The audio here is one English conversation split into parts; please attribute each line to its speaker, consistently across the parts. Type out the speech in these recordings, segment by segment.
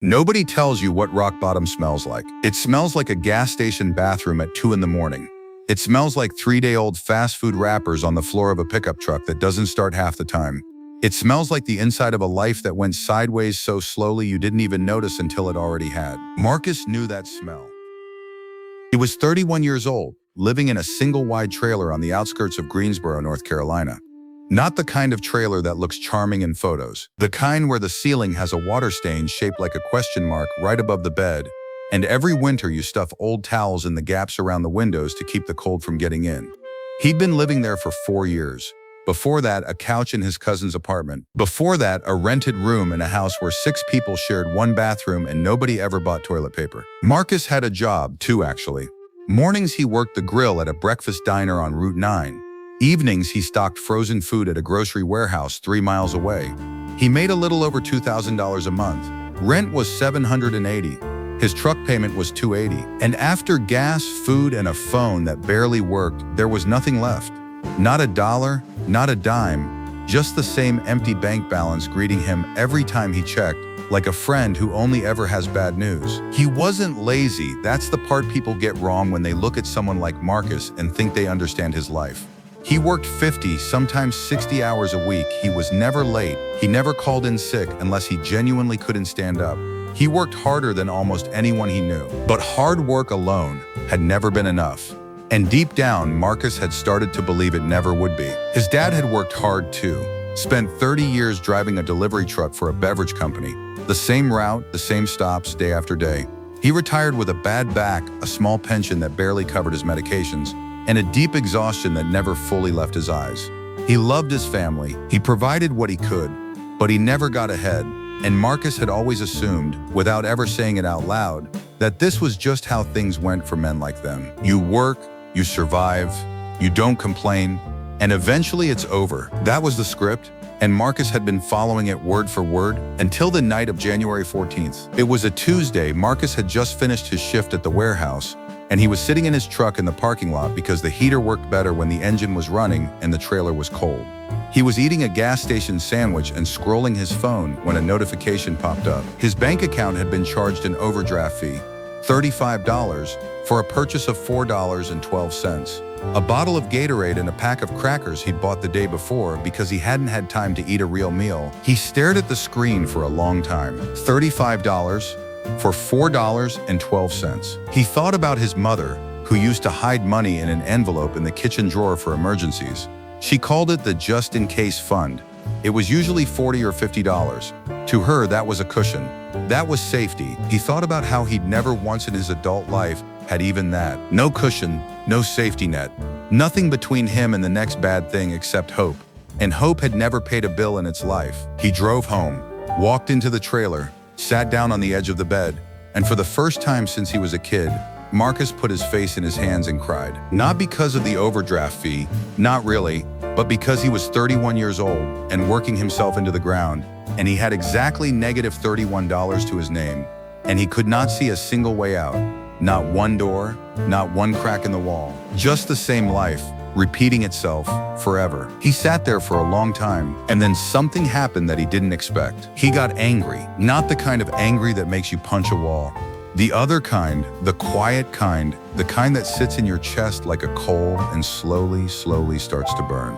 Speaker 1: Nobody tells you what rock bottom smells like. It smells like a gas station bathroom at 2 in the morning. It smells like 3-day-old fast food wrappers on the floor of a pickup truck that doesn't start half the time. It smells like the inside of a life that went sideways so slowly you didn't even notice until it already had. Marcus knew that smell. He was 31 years old, living in a single-wide trailer on the outskirts of Greensboro, North Carolina. Not the kind of trailer that looks charming in photos. The kind where the ceiling has a water stain shaped like a question mark right above the bed, and every winter you stuff old towels in the gaps around the windows to keep the cold from getting in. He'd been living there for 4 years. Before that, a couch in his cousin's apartment. Before that, a rented room in a house where 6 people shared one bathroom and nobody ever bought toilet paper. Marcus had a job, too, actually. Mornings he worked the grill at a breakfast diner on Route 9. Evenings he stocked frozen food at a grocery warehouse 3 miles away. He made a little over $2,000 a month. Rent was $780. His truck payment was $280. And after gas, food, and a phone that barely worked, there was nothing left. Not a dollar, not a dime, just the same empty bank balance greeting him every time he checked, like a friend who only ever has bad news. He wasn't lazy. That's the part people get wrong when they look at someone like Marcus and think they understand his life. He worked 50, sometimes 60 hours a week. He was never late. He never called in sick unless he genuinely couldn't stand up. He worked harder than almost anyone he knew. But hard work alone had never been enough. And deep down, Marcus had started to believe it never would be. His dad had worked hard too. Spent 30 years driving a delivery truck for a beverage company. The same route, the same stops, day after day. He retired with a bad back, a small pension that barely covered his medications, and a deep exhaustion that never fully left his eyes. He loved his family. He provided what he could, but he never got ahead. And Marcus had always assumed, without ever saying it out loud, that this was just how things went for men like them. You work, you survive, you don't complain, and eventually it's over. That was the script, and Marcus had been following it word for word until the night of January 14th. It was a Tuesday. Marcus had just finished his shift at the warehouse, and he was sitting in his truck in the parking lot because the heater worked better when the engine was running and the trailer was cold. He was eating a gas station sandwich and scrolling his phone when a notification popped up. His bank account had been charged an overdraft fee, $35, for a purchase of $4.12. A bottle of Gatorade and a pack of crackers he'd bought the day before because he hadn't had time to eat a real meal. He stared at the screen for a long time. $35 for $4.12. He thought about his mother, who used to hide money in an envelope in the kitchen drawer for emergencies. She called it the just-in-case fund. It was usually $40 or $50. To her, that was a cushion. That was safety. He thought about how he'd never once in his adult life had even that. No cushion, no safety net. Nothing between him and the next bad thing except hope. And hope had never paid a bill in its life. He drove home, walked into the trailer, sat down on the edge of the bed, and for the first time since he was a kid, Marcus put his face in his hands and cried. Not because of the overdraft fee, not really, but because he was 31 years old and working himself into the ground, and he had exactly negative $31 to his name, and he could not see a single way out. Not one door, not one crack in the wall. Just the same life, repeating itself forever. He sat there for a long time, and then something happened that he didn't expect. He got angry, not the kind of angry that makes you punch a wall. The other kind, the quiet kind, the kind that sits in your chest like a coal and slowly starts to burn.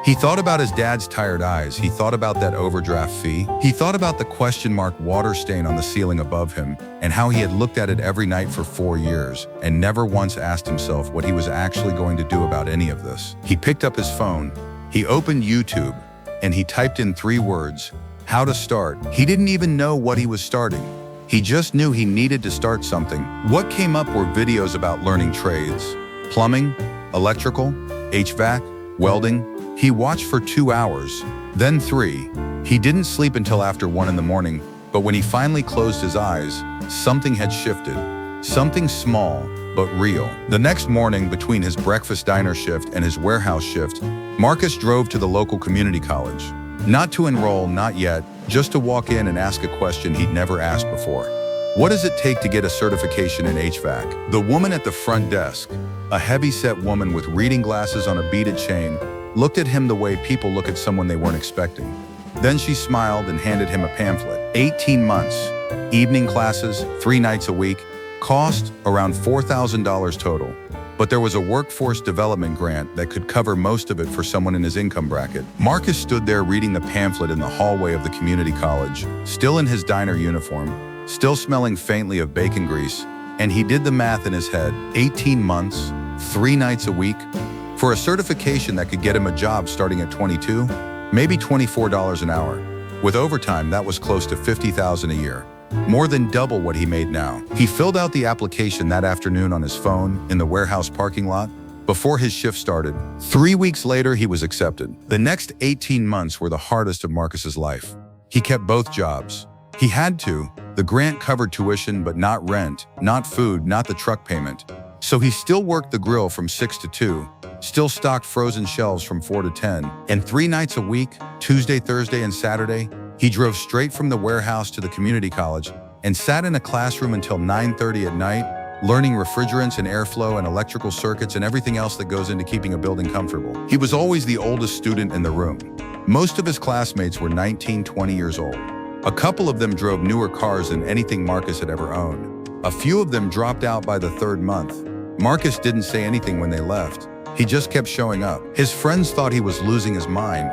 Speaker 1: He thought about his dad's tired eyes. He thought about that overdraft fee. He thought about the question mark water stain on the ceiling above him and how he had looked at it every night for 4 years and never once asked himself what he was actually going to do about any of this. He picked up his phone. He opened YouTube and he typed in 3 words, how to start. He didn't even know what he was starting. He just knew he needed to start something. What came up were videos about learning trades, plumbing, electrical, HVAC, welding. He watched for 2 hours, then 3. He didn't sleep until after 1 in the morning, but when he finally closed his eyes, something had shifted. Something small, but real. The next morning, between his breakfast diner shift and his warehouse shift, Marcus drove to the local community college. Not to enroll, not yet, just to walk in and ask a question he'd never asked before. What does it take to get a certification in HVAC? The woman at the front desk, a heavy-set woman with reading glasses on a beaded chain, looked at him the way people look at someone they weren't expecting. Then she smiled and handed him a pamphlet. 18 months. Evening classes, 3 nights a week, cost around $4,000 total. But there was a workforce development grant that could cover most of it for someone in his income bracket. Marcus stood there reading the pamphlet in the hallway of the community college, still in his diner uniform, still smelling faintly of bacon grease, and he did the math in his head. 18 months, 3 nights a week, for a certification that could get him a job starting at 22, maybe $24 an hour. With overtime, that was close to $50,000 a year. More than double what he made now. He filled out the application that afternoon on his phone in the warehouse parking lot before his shift started. 3 weeks later, he was accepted. The next 18 months were the hardest of Marcus's life. He kept both jobs. He had to. The grant covered tuition, but not rent, not food, not the truck payment. So he still worked the grill from 6 to 2, still stocked frozen shelves from 4 to 10, and 3 nights a week, Tuesday, Thursday, and Saturday, he drove straight from the warehouse to the community college and sat in a classroom until 9:30 at night, learning refrigerants and airflow and electrical circuits and everything else that goes into keeping a building comfortable. He was always the oldest student in the room. Most of his classmates were 19, 20 years old. A couple of them drove newer cars than anything Marcus had ever owned. A few of them dropped out by the 3rd month. Marcus didn't say anything when they left. He just kept showing up. His friends thought he was losing his mind.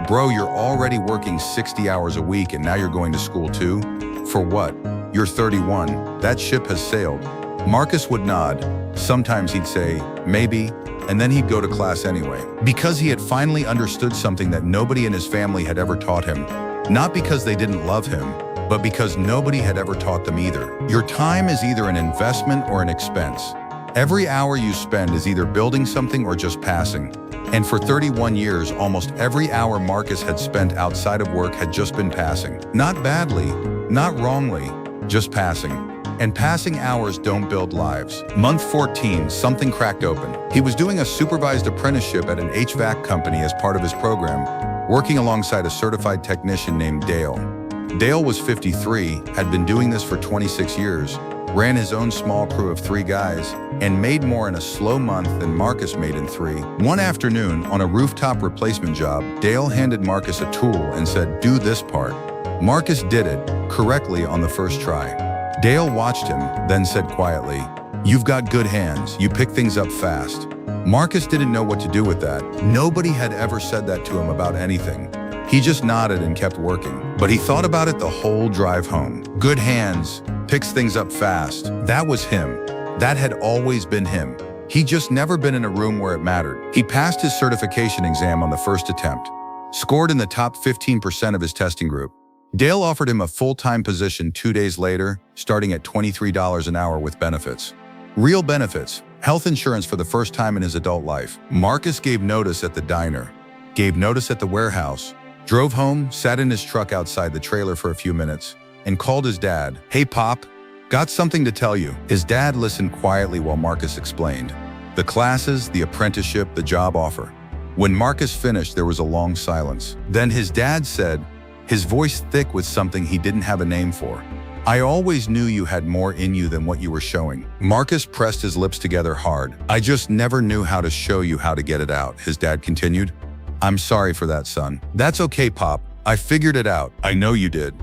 Speaker 1: Bro, you're already working 60 hours a week and now you're going to school too? For what? You're 31. That ship has sailed. Marcus would nod. Sometimes he'd say, maybe, and then he'd go to class anyway. Because he had finally understood something that nobody in his family had ever taught him. Not because they didn't love him, but because nobody had ever taught them either. Your time is either an investment or an expense. Every hour you spend is either building something or just passing. And for 31 years, almost every hour Marcus had spent outside of work had just been passing. Not badly, not wrongly, just passing. And passing hours don't build lives. Month 14, something cracked open. He was doing a supervised apprenticeship at an HVAC company as part of his program, working alongside a certified technician named Dale. Dale was 53, had been doing this for 26 years, ran his own small crew of 3 guys, and made more in a slow month than Marcus made in 3. One afternoon, on a rooftop replacement job, Dale handed Marcus a tool and said, do this part. Marcus did it, correctly on the first try. Dale watched him, then said quietly, you've got good hands, you pick things up fast. Marcus didn't know what to do with that. Nobody had ever said that to him about anything. He just nodded and kept working. But he thought about it the whole drive home. Good hands, picks things up fast. That was him. That had always been him. He'd just never been in a room where it mattered. He passed his certification exam on the first attempt, scored in the top 15% of his testing group. Dale offered him a full-time position 2 days later, starting at $23 an hour with benefits. Real benefits, health insurance for the first time in his adult life. Marcus gave notice at the diner, gave notice at the warehouse, drove home, sat in his truck outside the trailer for a few minutes, and called his dad. Hey, Pop, got something to tell you. His dad listened quietly while Marcus explained. The classes, the apprenticeship, the job offer. When Marcus finished, there was a long silence. Then his dad said, his voice thick with something he didn't have a name for, I always knew you had more in you than what you were showing. Marcus pressed his lips together hard. I just never knew how to show you how to get it out, his dad continued. I'm sorry for that, son. That's okay, Pop. I figured it out. I know you did.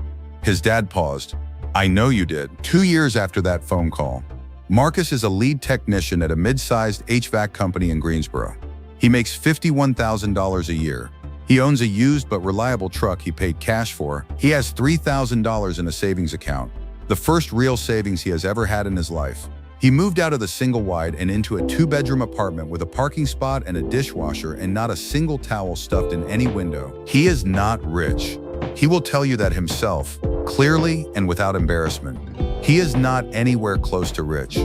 Speaker 1: His dad paused. I know you did. 2 years after that phone call, Marcus is a lead technician at a mid-sized HVAC company in Greensboro. He makes $51,000 a year. He owns a used but reliable truck he paid cash for. He has $3,000 in a savings account, the first real savings he has ever had in his life. He moved out of the single-wide and into a 2-bedroom apartment with a parking spot and a dishwasher and not a single towel stuffed in any window. He is not rich. He will tell you that himself, clearly and without embarrassment. He is not anywhere close to rich,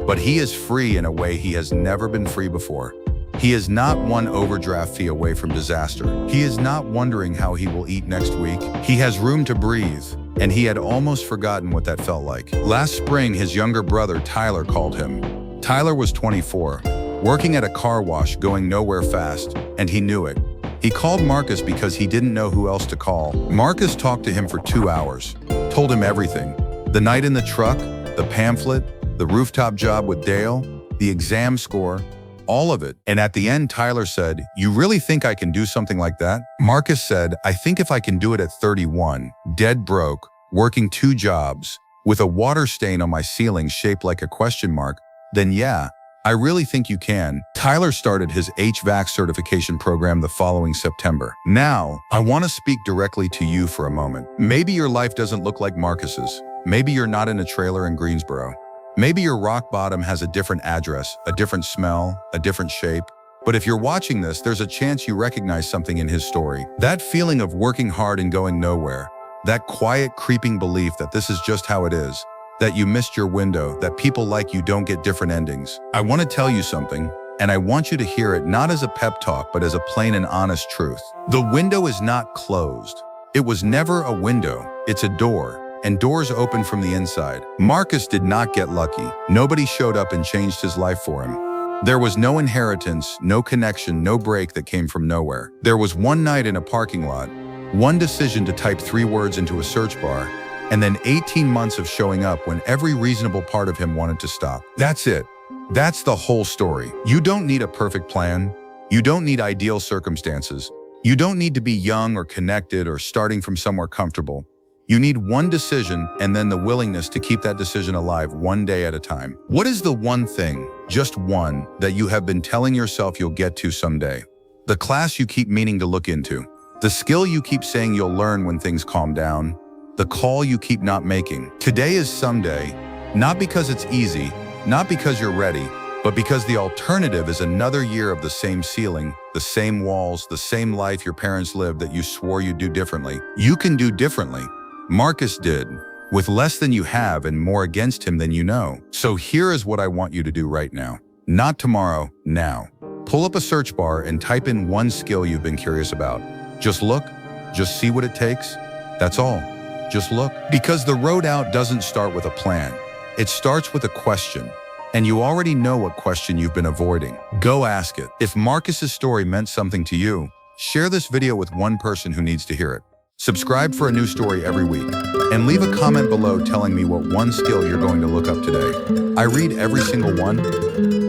Speaker 1: but he is free in a way he has never been free before. He is not one overdraft fee away from disaster. He is not wondering how he will eat next week. He has room to breathe, and he had almost forgotten what that felt like. Last spring, his younger brother, Tyler, called him. Tyler was 24, working at a car wash, going nowhere fast, and he knew it. He called Marcus because he didn't know who else to call. Marcus talked to him for 2 hours, told him everything. The night in the truck, the pamphlet, the rooftop job with Dale, the exam score, all of it. And at the end, Tyler said, you really think I can do something like that? Marcus said, I think if I can do it at 31, dead broke, working 2 jobs, with a water stain on my ceiling shaped like a question mark, then yeah, I really think you can. Tyler started his HVAC certification program the following September. Now, I want to speak directly to you for a moment. Maybe your life doesn't look like Marcus's. Maybe you're not in a trailer in Greensboro. Maybe your rock bottom has a different address, a different smell, a different shape. But if you're watching this, there's a chance you recognize something in his story. That feeling of working hard and going nowhere. That quiet, creeping belief that this is just how it is. That you missed your window, that people like you don't get different endings. I want to tell you something, and I want you to hear it not as a pep talk, but as a plain and honest truth. The window is not closed. It was never a window. It's a door. And doors open from the inside. Marcus did not get lucky. Nobody showed up and changed his life for him. There was no inheritance, no connection, no break that came from nowhere. There was one night in a parking lot, one decision to type 3 words into a search bar, and then 18 months of showing up when every reasonable part of him wanted to stop. That's it. That's the whole story. You don't need a perfect plan. You don't need ideal circumstances. You don't need to be young or connected or starting from somewhere comfortable. You need one decision and then the willingness to keep that decision alive one day at a time. What is the one thing, just one, that you have been telling yourself you'll get to someday? The class you keep meaning to look into. The skill you keep saying you'll learn when things calm down. The call you keep not making. Today is someday, not because it's easy, not because you're ready, but because the alternative is another year of the same ceiling, the same walls, the same life your parents lived that you swore you'd do differently. You can do differently. Marcus did, with less than you have and more against him than you know. So here is what I want you to do right now. Not tomorrow, now. Pull up a search bar and type in one skill you've been curious about. Just look, just see what it takes. That's all. Just look. Because the road out doesn't start with a plan. It starts with a question. And you already know what question you've been avoiding. Go ask it. If Marcus's story meant something to you, share this video with one person who needs to hear it. Subscribe for a new story every week. And leave a comment below telling me what one skill you're going to look up today. I read every single one.